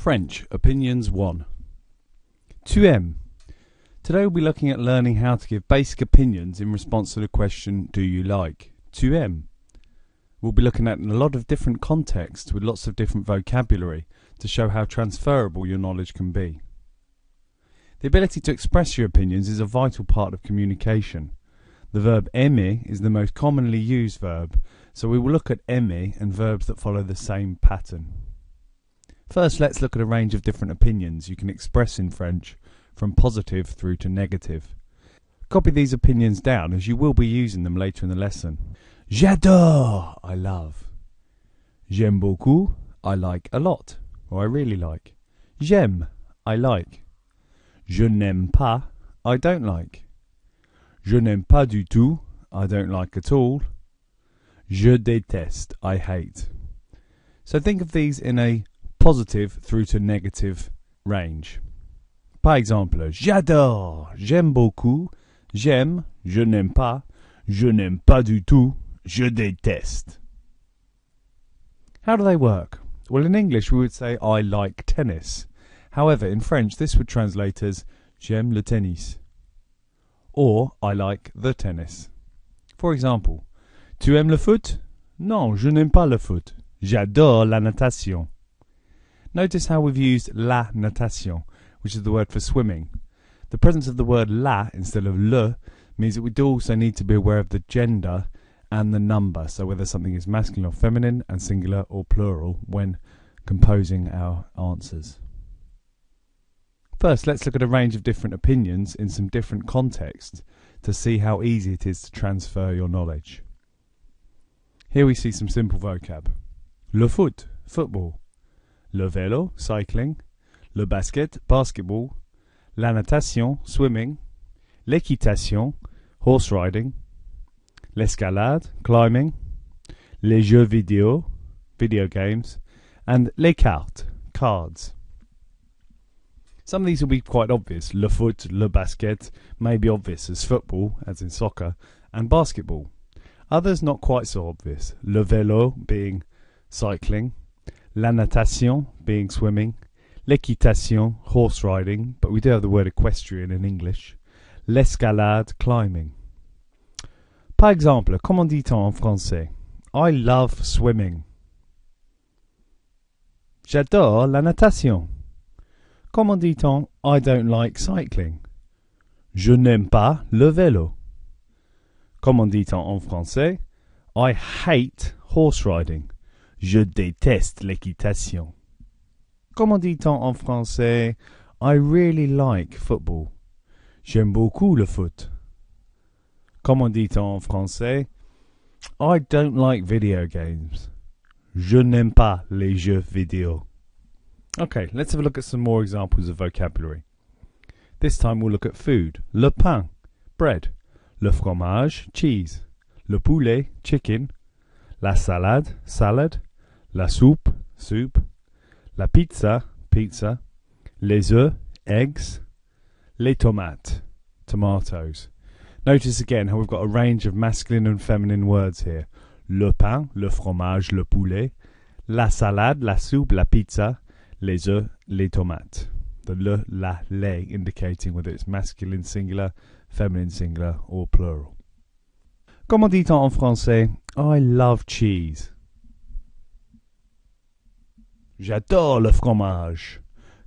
French, Opinions 1. Tu aimes. Today we'll be looking at learning how to give basic opinions in response to the question, do you like? Tu aimes. We'll be looking at in a lot of different contexts with lots of different vocabulary to show how transferable your knowledge can be. The ability to express your opinions is a vital part of communication. The verb aimer is the most commonly used verb, so we will look at aimer and verbs that follow the same pattern. First, let's look at a range of different opinions you can express in French, from positive through to negative. Copy these opinions down as you will be using them later in the lesson. J'adore, I love. J'aime beaucoup, I like a lot, or I really like. J'aime, I like. Je n'aime pas, I don't like. Je n'aime pas du tout, I don't like at all. Je déteste, I hate. So think of these in a positive through to negative range. Par exemple, j'adore, j'aime beaucoup, j'aime, je n'aime pas du tout, je déteste. How do they work? Well, in English we would say I like tennis. However, in French this would translate as j'aime le tennis, or I like the tennis. For example, tu aimes le foot? Non, je n'aime pas le foot. J'adore la natation. Notice how we've used la natation, which is the word for swimming. The presence of the word la instead of le means that we do also need to be aware of the gender and the number, so whether something is masculine or feminine and singular or plural when composing our answers. First, let's look at a range of different opinions in some different contexts to see how easy it is to transfer your knowledge. Here we see some simple vocab. Le foot, football. Le vélo, cycling. Le basket, basketball. La natation, swimming. L'équitation, horse riding. L'escalade, climbing. Les jeux vidéo, video games. And les cartes, cards. Some of these will be quite obvious. Le foot, le basket may be obvious as football, as in soccer, and basketball. Others not quite so obvious. Le vélo being cycling. La natation being swimming. L'équitation, horse riding, but we do have the word equestrian in English. L'escalade, climbing. Par exemple, comment dit-on en français? I love swimming. J'adore la natation. Comment dit-on I don't like cycling? Je n'aime pas le vélo. Comment dit-on en français? I hate horse riding. Je déteste l'équitation. Comment dit-on en français? I really like football. J'aime beaucoup le foot. Comment dit-on en français? I don't like video games. Je n'aime pas les jeux vidéo. Okay, let's have a look at some more examples of vocabulary. This time we'll look at food. Le pain, bread. Le fromage, cheese. Le poulet, chicken. La salade, salad. La soupe, soup. La pizza, pizza. Les œufs, eggs. Les tomates, tomatoes. Notice again how we've got a range of masculine and feminine words here. Le pain, le fromage, le poulet. La salade, la soupe, la pizza. Les œufs, les tomates. The le, la, les indicating whether it's masculine singular, feminine singular or plural. Comment dit-on en français? I love cheese. J'adore le fromage.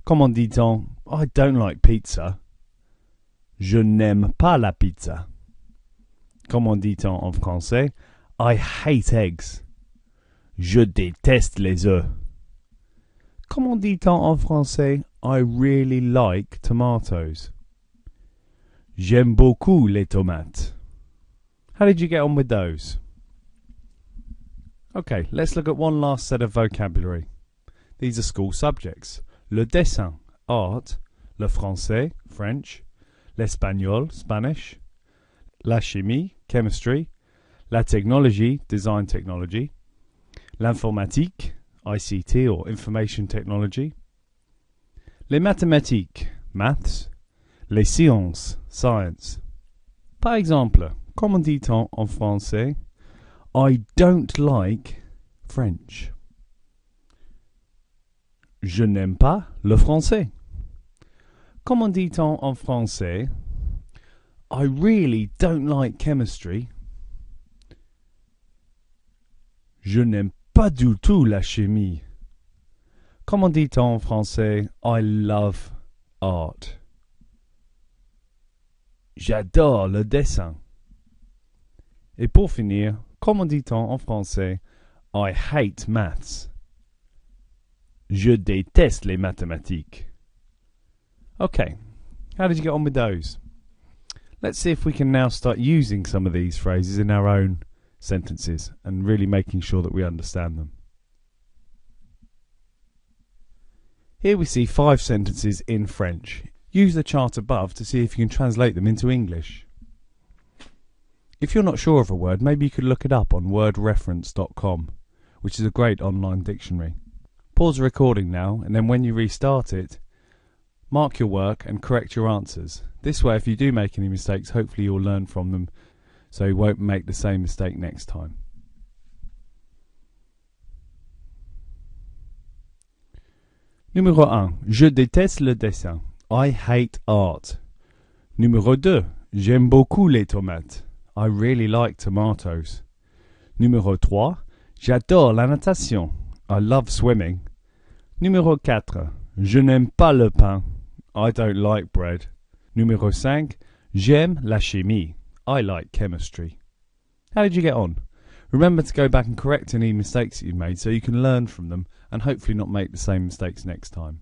Comment dit-on? I don't like pizza. Je n'aime pas la pizza. Comment dit-on en français? I hate eggs. Je déteste les œufs. Comment dit-on en français? I really like tomatoes. J'aime beaucoup les tomates. How did you get on with those? Okay, let's look at one last set of vocabulary. These are school subjects. Le dessin, art. Le français, French. L'espagnol, Spanish. La chimie, chemistry. La technologie, design technology. L'informatique, ICT or information technology. Les mathématiques, maths. Les sciences, science. Par exemple, comment dit-on en français? I don't like French. Je n'aime pas le français. Comment dit-on en français? I really don't like chemistry. Je n'aime pas du tout la chimie. Comment dit-on en français? I love art. J'adore le dessin. Et pour finir, comment dit-on en français? I hate maths. Je déteste les mathématiques. Okay, how did you get on with those? Let's see if we can now start using some of these phrases in our own sentences and really making sure that we understand them. Here we see 5 sentences in French. Use the chart above to see if you can translate them into English. If you're not sure of a word, maybe you could look it up on wordreference.com, which is a great online dictionary. Pause the recording now, and then when you restart it, mark your work and correct your answers. This way, if you do make any mistakes, hopefully you'll learn from them so you won't make the same mistake next time. Numéro 1. Je déteste le dessin. I hate art. Numéro 2. J'aime beaucoup les tomates. I really like tomatoes. Numéro 3. J'adore la natation. I love swimming. Numéro 4. Je n'aime pas le pain. I don't like bread. Numéro 5. J'aime la chimie. I like chemistry. How did you get on? Remember to go back and correct any mistakes that you've made so you can learn from them and hopefully not make the same mistakes next time.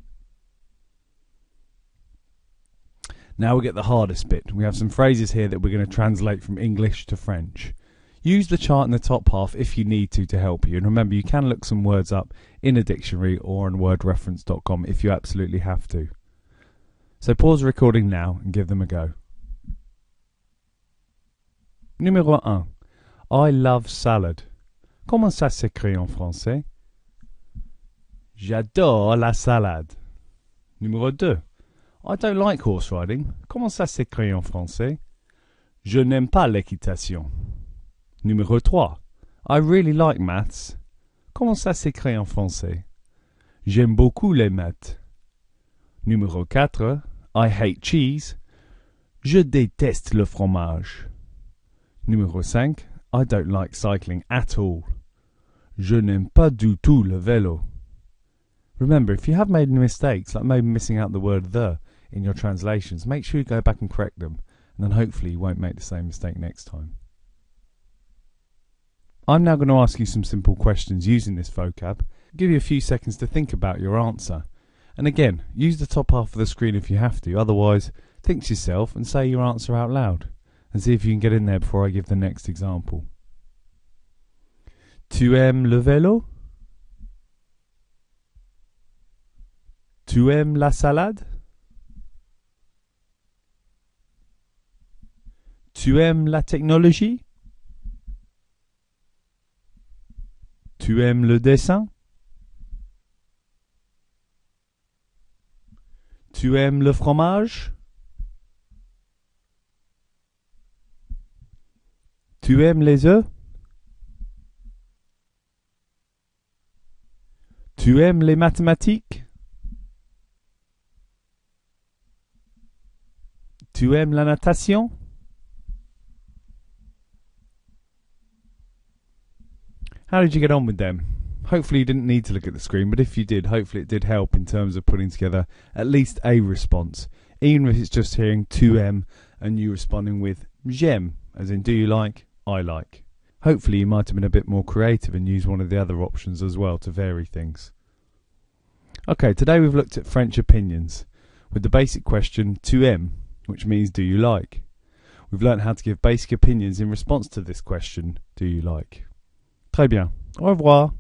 Now we get the hardest bit. We have some phrases here that we're going to translate from English to French. Use the chart in the top half if you need to help you. And remember, you can look some words up in a dictionary or on wordreference.com if you absolutely have to. So pause the recording now and give them a go. Numéro 1. I love salad. Comment ça s'écrit en français? J'adore la salade. Numéro 2. I don't like horse riding. Comment ça s'écrit en français? Je n'aime pas l'équitation. Numéro 3. I really like maths. Comment ça s'écrit en français? J'aime beaucoup les maths. Numéro 4. I hate cheese. Je déteste le fromage. Numéro 5. I don't like cycling at all. Je n'aime pas du tout le vélo. Remember, if you have made any mistakes, like maybe missing out the word the in your translations, make sure you go back and correct them, and then hopefully you won't make the same mistake next time. I'm now going to ask you some simple questions using this vocab, give you a few seconds to think about your answer. And again, use the top half of the screen if you have to, otherwise think to yourself and say your answer out loud, and see if you can get in there before I give the next example. Tu aimes le vélo? Tu aimes la salade? Tu aimes la technologie? Tu aimes le dessin? Tu aimes le fromage? Tu aimes les œufs? Tu aimes les mathématiques? Tu aimes la natation? How did you get on with them? Hopefully you didn't need to look at the screen, but if you did, hopefully it did help in terms of putting together at least a response, even if it's just hearing tu aimes and you responding with j'aime, as in do you like, I like. Hopefully you might have been a bit more creative and used one of the other options as well to vary things. Okay, today we've looked at French opinions with the basic question tu aimes, which means do you like. We've learnt how to give basic opinions in response to this question, do you like. Très bien. Au revoir.